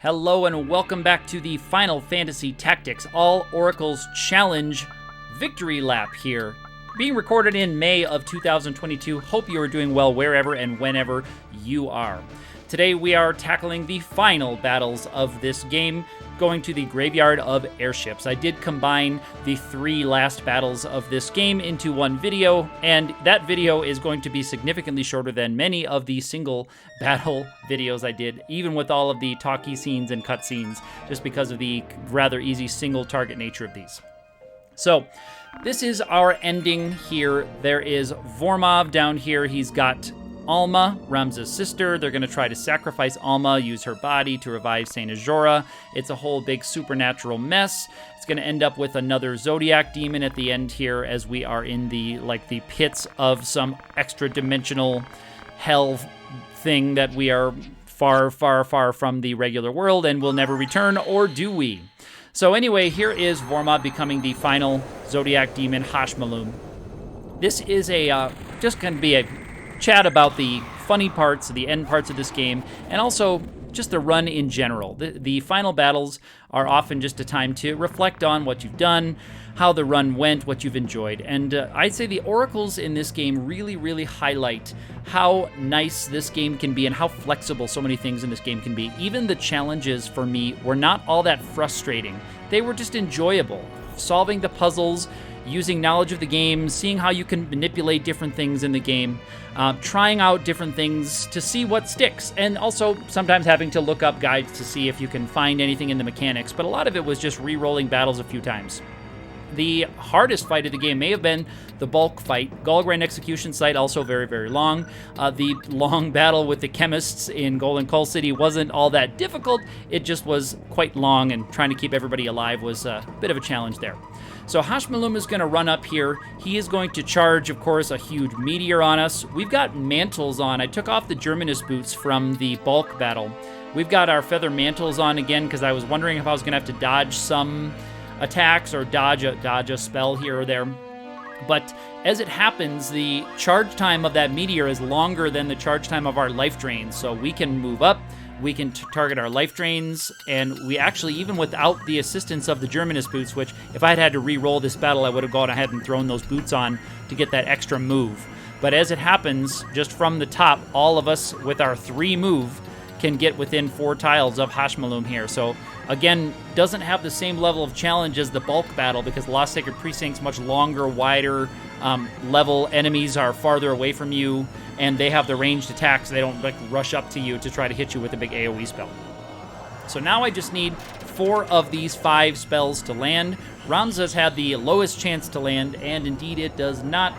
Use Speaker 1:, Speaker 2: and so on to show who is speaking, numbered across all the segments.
Speaker 1: Hello and welcome back to the Final Fantasy Tactics All Oracles Challenge Victory Lap here. Being recorded in May of 2022. Hope you are doing well wherever and whenever you are. Today we are tackling the final battles of this game, going to the Graveyard of Airships. I did combine the 3 last battles of this game into one video, and that video is going to be significantly shorter than many of the single battle videos I did, even with all of the talkie scenes and cutscenes, just because of the rather easy single target nature of these. So, this is our ending here. There is Vormov down here. He's got Alma, Ramza's sister. They're going to try to sacrifice Alma, use her body to revive Saint Ajora. It's a whole big supernatural mess. It's going to end up with another Zodiac demon at the end here, as we are in the pits of some extra-dimensional hell thing that we are far, far, far from the regular world and will never return, or do we? So anyway, here is Vormov becoming the final Zodiac demon, Hashmalum. This is just going to be a chat about the funny parts, the end parts of this game, and also just the run in general. The final battles are often just a time to reflect on what you've done, how the run went, what you've enjoyed. And I'd say the oracles in this game really, really highlight how nice this game can be and how flexible so many things in this game can be. Even the challenges for me were not all that frustrating. They were just enjoyable. Solving the puzzles, using knowledge of the game, seeing how you can manipulate different things in the game, trying out different things to see what sticks, and also sometimes having to look up guides to see if you can find anything in the mechanics, but a lot of it was just re-rolling battles a few times. The hardest fight of the game may have been the bulk fight. Golgrand Execution Site, also very, very long. The long battle with the chemists in Golden Coal City wasn't all that difficult. It just was quite long, and trying to keep everybody alive was a bit of a challenge there. So Hashmalum is going to run up here. He is going to charge, of course, a huge meteor on us. We've got mantles on. I took off the Germanus boots from the bulk battle. We've got our feather mantles on again because I was wondering if I was going to have to dodge some attacks or dodge a spell here or there. But as it happens, the charge time of that meteor is longer than the charge time of our life drains. So we can move up, we can target our life drains, and we actually, even without the assistance of the Germanus boots, which if I had had to re-roll this battle, I would have gone ahead and thrown those boots on to get that extra move. But as it happens, just from the top, all of us with our 3 move can get within 4 tiles of Hashmalum here. So again, doesn't have the same level of challenge as the bulk battle because Lost Sacred Precinct's much longer, wider level. Enemies are farther away from you, and they have the ranged attacks. They don't rush up to you to try to hit you with a big AoE spell. So now I just need 4 of these 5 spells to land. Ramza's had the lowest chance to land, and indeed it does not.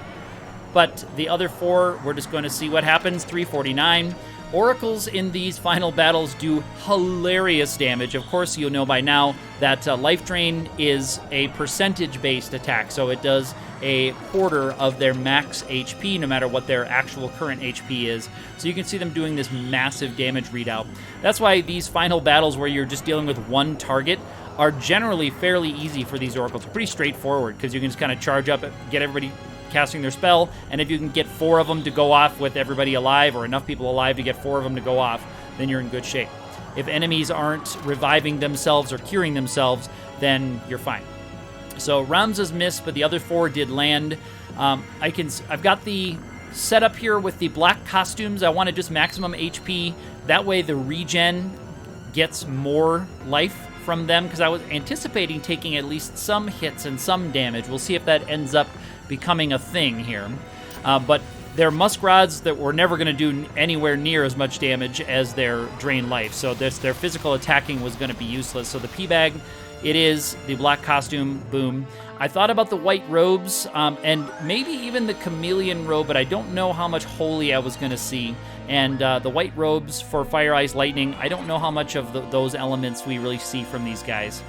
Speaker 1: But the other 4, we're just going to see what happens. 349. Oracles in these final battles do hilarious damage. Of course, you'll know by now that Life Drain is a percentage-based attack, so it does a quarter of their max HP, no matter what their actual current HP is. So you can see them doing this massive damage readout. That's why these final battles where you're just dealing with one target are generally fairly easy for these oracles. Pretty straightforward, because you can just kind of charge up, get everybody casting their spell, and if you can get 4 of them to go off with everybody alive, or enough people alive to get 4 of them to go off, then you're in good shape. If enemies aren't reviving themselves or curing themselves, then you're fine. So Ramza's missed, but the other 4 did land. I've got the setup here with the black costumes. I want to just maximum HP. That way the regen gets more life from them, because I was anticipating taking at least some hits and some damage. We'll see if that ends up becoming a thing here. But they're muskrats that were never going to do anywhere near as much damage as their drain life. So their physical attacking was going to be useless. So the P-Bag, it is the black costume, boom. I thought about the white robes and maybe even the chameleon robe, but I don't know how much holy I was going to see. And the white robes for Fire, Ice, Lightning, I don't know how much of those elements we really see from these guys.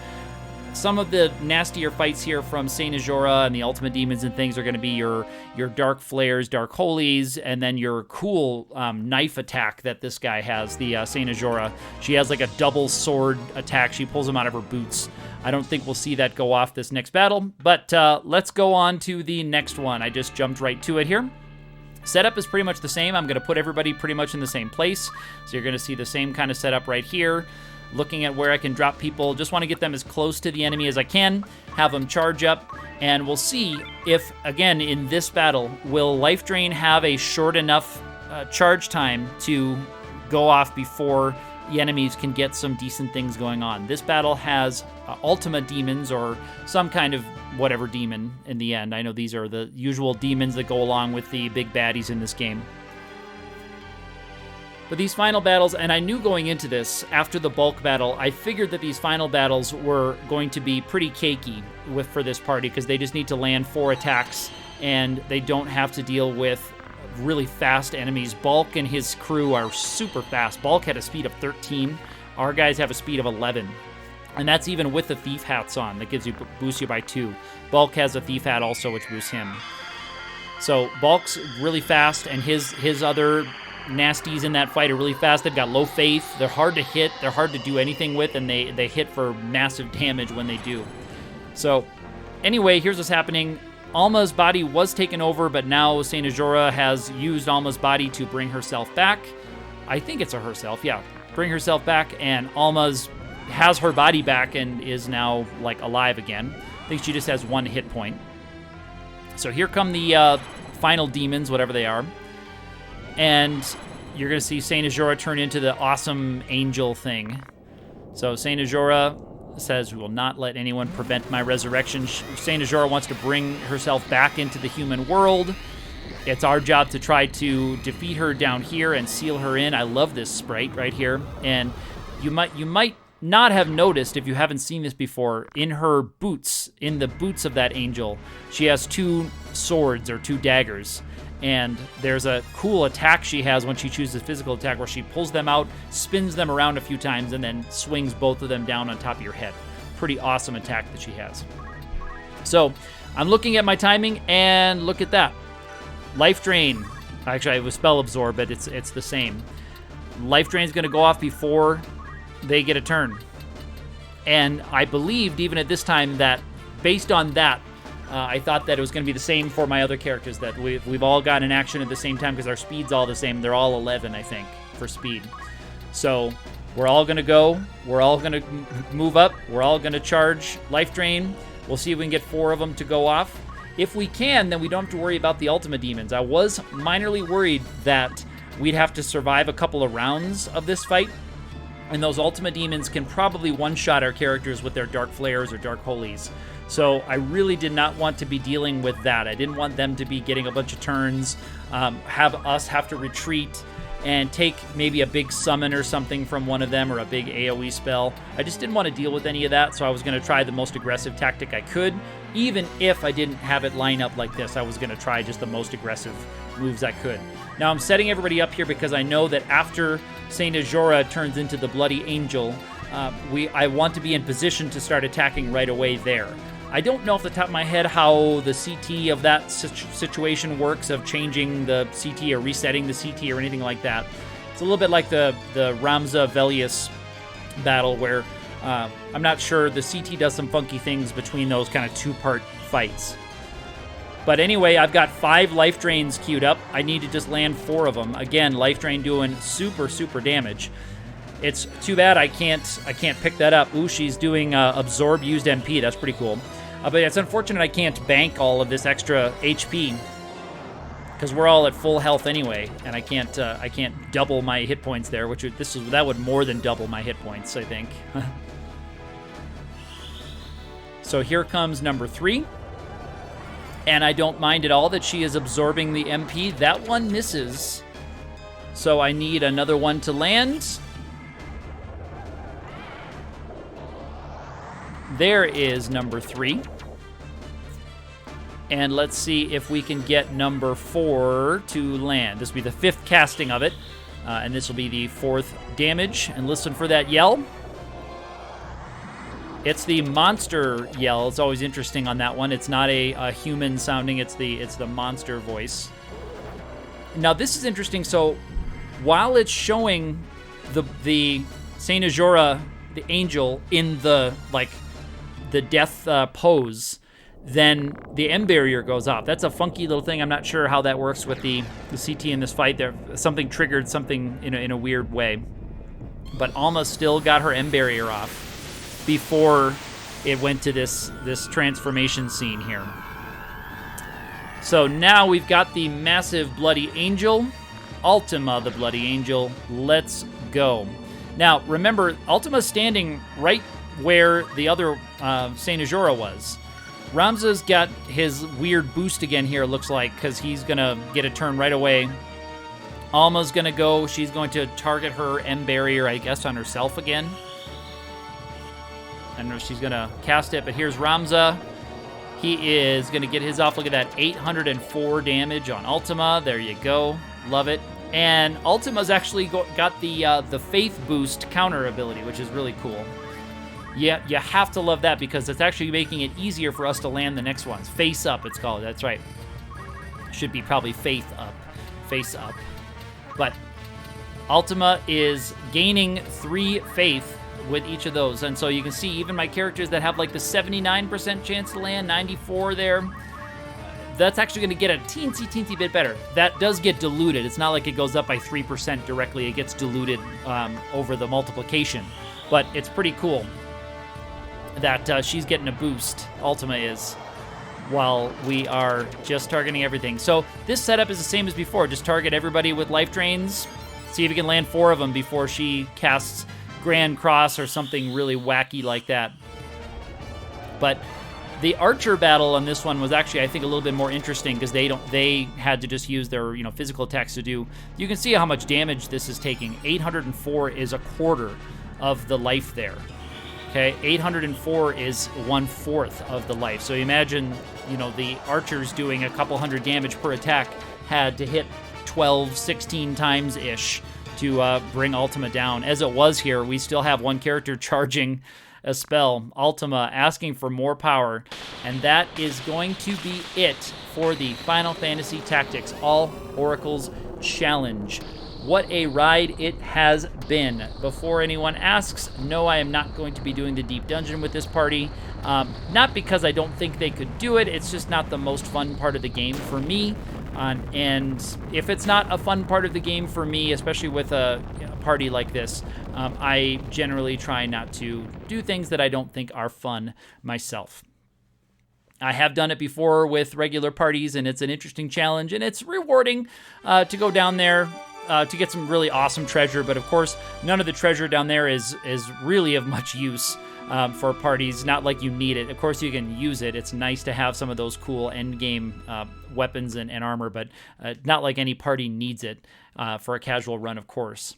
Speaker 1: Some of the nastier fights here from Saint Ajora and the Ultimate Demons and things are going to be your Dark Flares, Dark Holies, and then your cool knife attack that this guy has, the Saint Ajora. She has like a double sword attack. She pulls them out of her boots. I don't think we'll see that go off this next battle, but let's go on to the next one. I just jumped right to it here. Setup is pretty much the same. I'm going to put everybody pretty much in the same place. So you're going to see the same kind of setup right here. looking at where I can drop people. Just want to get them as close to the enemy as I can, have them charge up, and we'll see if, again, in this battle, will Life Drain have a short enough charge time to go off before the enemies can get some decent things going on. This battle has Ultima demons, or some kind of whatever demon in the end. I know these are the usual demons that go along with the big baddies in this game. But these final battles, and I knew going into this, after the bulk battle, I figured that these final battles were going to be pretty cakey for this party, because they just need to land 4 attacks, and they don't have to deal with really fast enemies. Bulk and his crew are super fast. Bulk had a speed of 13. Our guys have a speed of 11. And that's even with the thief hats on. That boosts you by 2. Bulk has a thief hat also, which boosts him. So Bulk's really fast, and his other nasties in that fight are really fast. They've got low faith. They're hard to hit. They're hard to do anything with, and they hit for massive damage when they do. So anyway, here's what's happening. Alma's body was taken over, but now Saint Ajora has used Alma's body to bring herself back. I think it's a herself, yeah. Bring herself back, and Alma's has her body back and is now, like, alive again. I think she just has 1 hit point. So here come the final demons, whatever they are. And you're going to see Saint Ajora turn into the awesome angel thing. So Saint Ajora says, "We will not let anyone prevent my resurrection." Saint Ajora wants to bring herself back into the human world. It's our job to try to defeat her down here and seal her in. I love this sprite right here. And you might not have noticed, if you haven't seen this before, in her boots, in the boots of that angel, she has 2 swords or 2 daggers. And there's a cool attack she has when she chooses physical attack, where she pulls them out, spins them around a few times, and then swings both of them down on top of your head. Pretty awesome attack that she has. So I'm looking at my timing, and look at that. Life Drain. Actually, it was Spell Absorb, but it's the same. Life Drain's going to go off before they get a turn. And I believed, even at this time, that based on that, I thought that it was going to be the same for my other characters, that we've all got an action at the same time, because our speed's all the same. They're all 11, I think, for speed. So we're all going to go. We're all going to move up. We're all going to charge Life Drain. We'll see if we can get 4 of them to go off. If we can, then we don't have to worry about the Ultima Demons. I was minorly worried that we'd have to survive a couple of rounds of this fight, and those Ultima Demons can probably one-shot our characters with their Dark Flares or Dark Holies. So I really did not want to be dealing with that. I didn't want them to be getting a bunch of turns, have us have to retreat and take maybe a big summon or something from one of them, or a big AoE spell. I just didn't want to deal with any of that, so I was going to try the most aggressive tactic I could. Even if I didn't have it line up like this, I was going to try just the most aggressive moves I could. Now I'm setting everybody up here because I know that after Saint Ajora turns into the Bloody Angel, I want to be in position to start attacking right away there. I don't know off the top of my head how the CT of that situation works, of changing the CT or resetting the CT or anything like that. It's a little bit like the Ramza Velius battle, where I'm not sure. The CT does some funky things between those kind of 2-part fights. But anyway, I've got 5 Life Drains queued up. I need to just land 4 of them. Again, Life Drain doing super, super damage. It's too bad I can't pick that up. Ooh, she's doing Absorb Used MP. That's pretty cool. But it's unfortunate I can't bank all of this extra HP, because we're all at full health anyway, and I can't double my hit points there, that would more than double my hit points, I think. So here comes number 3. And I don't mind at all that she is absorbing the MP. That one misses. So I need another one to land. There is number 3. And let's see if we can get number 4 to land. This will be the 5th casting of it. And this will be the 4th damage. And listen for that yell. It's the monster yell. It's always interesting on that one. It's not a human sounding. It's the monster voice. Now this is interesting. So while it's showing the Saint Ajora, the angel, in the death pose, then the M barrier goes off. That's a funky little thing. I'm not sure how that works with the CT in this fight. Something triggered something in a weird way. but Alma still got her M barrier off before it went to this transformation scene here. So now we've got the massive Bloody Angel, Ultima the Bloody Angel. Let's go. Now, remember, Ultima's standing right where the other Saint Ajora was. Ramza's got his weird boost again here, looks like, because he's going to get a turn right away. Alma's going to go. She's going to target her M barrier, I guess, on herself again. I don't know if she's going to cast it, but here's Ramza. He is going to get his off. Look at that, 804 damage on Ultima. There you go. Love it. And Ultima's actually got the Faith Boost counter ability, which is really cool. Yeah, you have to love that because it's actually making it easier for us to land the next ones. Face Up, it's called. That's right. Should be probably Faith Up. Face Up. But Ultima is gaining 3 Faith with each of those. And so you can see even my characters that have like the 79% chance to land, 94 there, that's actually going to get a teensy bit better. That does get diluted. It's not like it goes up by 3% directly. It gets diluted over the multiplication. But it's pretty cool that she's getting a boost, Ultima is, while we are just targeting everything. So this setup is the same as before. Just target everybody with life drains. See if you can land 4 of them before she casts Grand Cross or something really wacky like that. But the Archer battle on this one was actually, I think, a little bit more interesting because they had to just use their physical attacks to do. You can see how much damage this is taking. 804 is a quarter of the life there. Okay, 804 is 1/4 of the life. So imagine, the archers doing a couple hundred damage per attack had to hit 12, 16 times-ish to bring Ultima down. As it was here, we still have one character charging a spell, Ultima, asking for more power, and that is going to be it for the Final Fantasy Tactics All Oracles Challenge. What a ride it has been. Before anyone asks, no, I am not going to be doing the Deep Dungeon with this party. Not because I don't think they could do it, it's just not the most fun part of the game for me. And if it's not a fun part of the game for me, especially with a party like this, I generally try not to do things that I don't think are fun myself. I have done it before with regular parties, and it's an interesting challenge, and it's rewarding to go down there to get some really awesome treasure. But of course, none of the treasure down there is really of much use for parties. Not like you need it. Of course, you can use it. It's nice to have some of those cool end game weapons and armor, but not like any party needs it for a casual run, of course.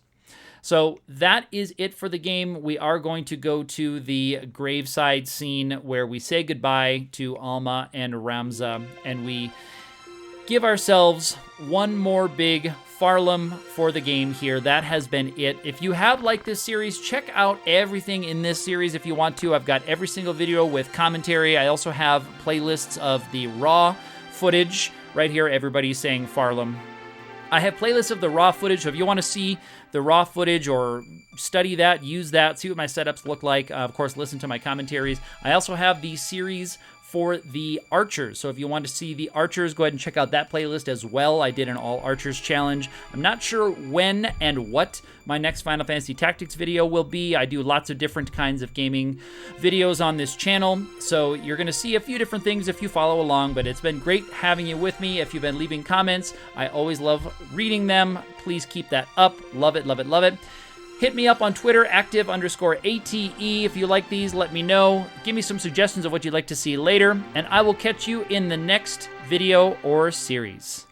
Speaker 1: So that is it for the game. We are going to go to the graveside scene where we say goodbye to Alma and Ramza, and we give ourselves one more big Farlam for the game here. That has been it. If you have liked this series, check out everything in this series if you want to. I've got every single video with commentary. I also have playlists of the raw footage right here. Everybody's saying Farlam. I have playlists of the raw footage, so if you want to see the raw footage or study that, use that, see what my setups look like, of course, listen to my commentaries. I also have the series for the Archers, so if you want to see the Archers, go ahead and check out that playlist as well. I did an All Archers challenge. I'm not sure when and what my next Final Fantasy Tactics video will be. I do lots of different kinds of gaming videos on this channel, so you're going to see a few different things if you follow along, but it's been great having you with me. If you've been leaving comments, I always love reading them. Please keep that up. Love it, love it, love it. Hit me up on Twitter, active_ATE. If you like these, let me know. Give me some suggestions of what you'd like to see later, and I will catch you in the next video or series.